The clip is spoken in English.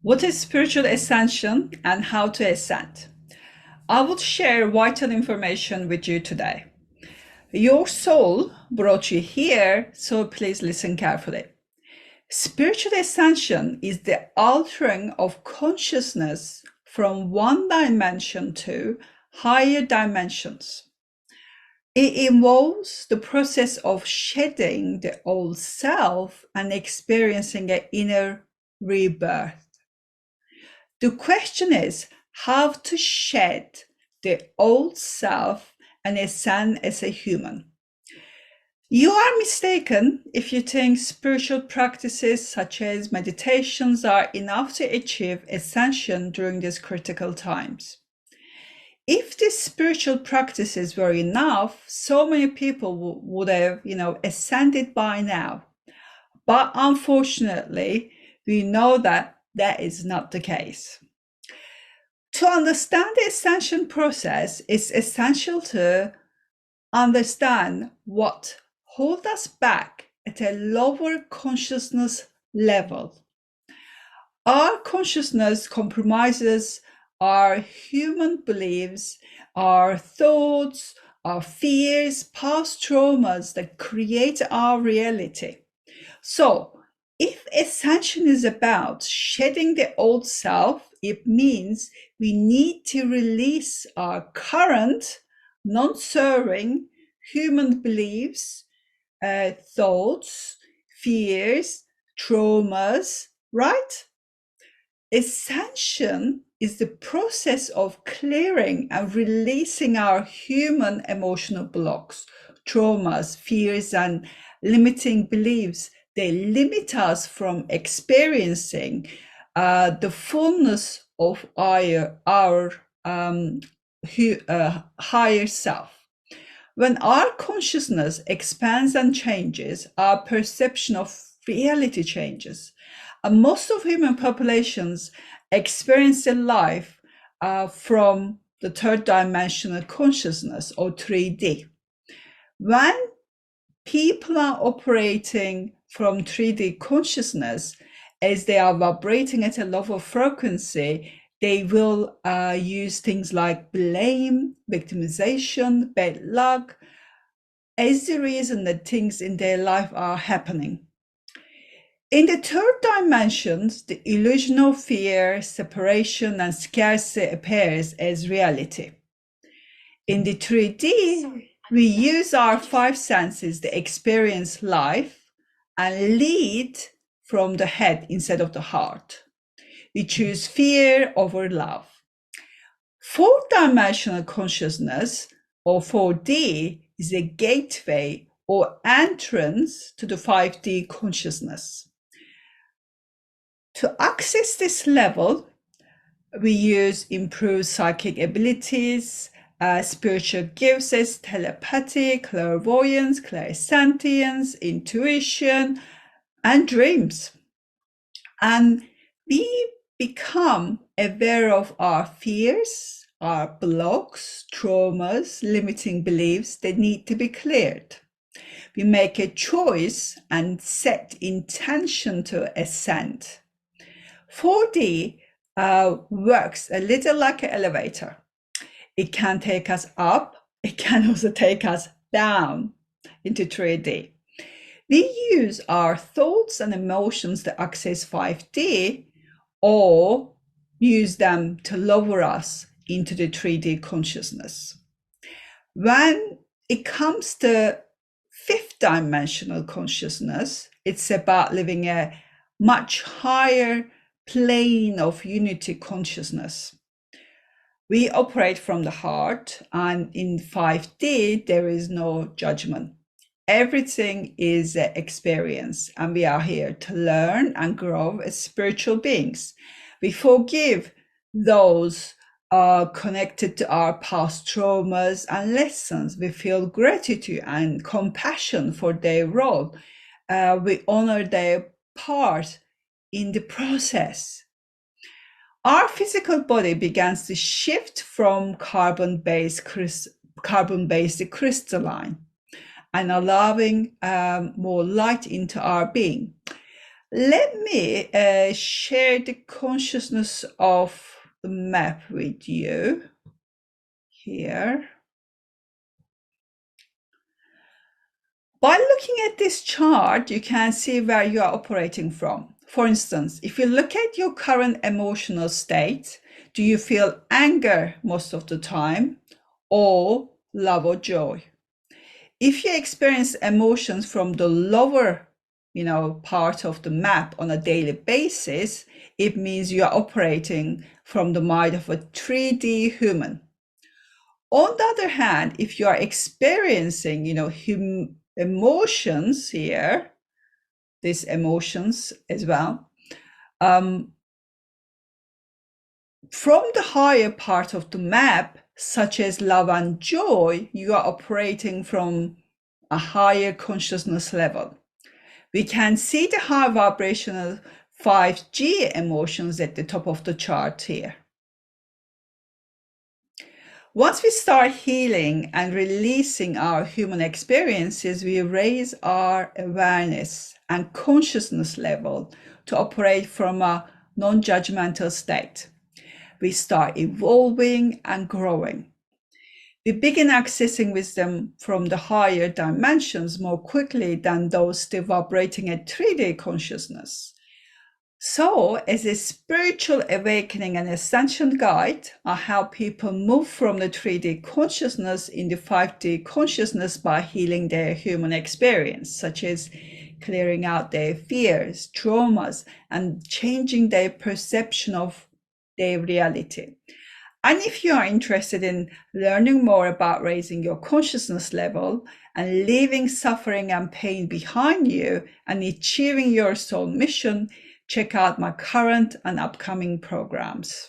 What is spiritual ascension and how to ascend? I will share vital information with you today. Your soul brought you here, so please listen carefully. Spiritual ascension is the altering of consciousness from one dimension to higher dimensions. It involves the process of shedding the old self and experiencing an inner rebirth. The question is how to shed the old self and ascend as a human. You are mistaken if you think spiritual practices such as meditations are enough to achieve ascension during these critical times. If these spiritual practices were enough, so many people would have, ascended by now. But unfortunately, we know that that is not the case. To understand the ascension process, it's essential to understand what holds us back at a lower consciousness level. Our consciousness comprises our human beliefs, our thoughts, our fears, past traumas that create our reality. So, if ascension is about shedding the old self, it means we need to release our current non-serving human beliefs, thoughts, fears, traumas, right? Ascension is the process of clearing and releasing our human emotional blocks, traumas, fears, and limiting beliefs. They limit us from experiencing the fullness of our higher self. When our consciousness expands and changes, our perception of reality changes. And most of human populations experience their life from the third dimensional consciousness, or 3D. When people are operating from 3D consciousness, as they are vibrating at a lower frequency, they will use things like blame, victimization, bad luck, as the reason that things in their life are happening. In the third dimensions, the illusion of fear, separation, and scarcity appears as reality. In the 3D, we use our five senses to experience life and lead from the head instead of the heart. We choose fear over love. Fourth dimensional consciousness, or 4D, is a gateway or entrance to the 5D consciousness. To access this level, we use improved psychic abilities, spiritual gifts as telepathy, clairvoyance, clairsentience, intuition, and dreams. And we become aware of our fears, our blocks, traumas, limiting beliefs that need to be cleared. We make a choice and set intention to ascend. 4D works a little like an elevator. It can take us up, it can also take us down into 3D. We use our thoughts and emotions to access 5D, or use them to lower us into the 3D consciousness. When it comes to fifth dimensional consciousness, it's about living a much higher plane of unity consciousness. We operate from the heart, and in 5D, there is no judgment. Everything is an experience, and we are here to learn and grow as spiritual beings. We forgive those connected to our past traumas and lessons. We feel gratitude and compassion for their role. We honor their part in the process. Our physical body begins to shift from carbon-based to crystalline, and allowing more light into our being. Let me share the consciousness of the map with you here. By looking at this chart, you can see where you are operating from. For instance, if you look at your current emotional state, do you feel anger most of the time or love or joy? If you experience emotions from the lower, part of the map on a daily basis, it means you are operating from the mind of a 3D human. On the other hand, if you are experiencing, emotions here, these emotions as well, from the higher part of the map, such as love and joy, you are operating from a higher consciousness level. We can see the high vibrational 5G emotions at the top of the chart here. Once we start healing and releasing our human experiences, we raise our awareness and consciousness level to operate from a non-judgmental state. We start evolving and growing. We begin accessing wisdom from the higher dimensions more quickly than those still vibrating at 3D consciousness. So, as a spiritual awakening and ascension guide, I help people move from the 3D consciousness into 5D consciousness by healing their human experience, such as clearing out their fears, traumas, and changing their perception of their reality. And if you are interested in learning more about raising your consciousness level and leaving suffering and pain behind you and achieving your soul mission, check out my current and upcoming programs.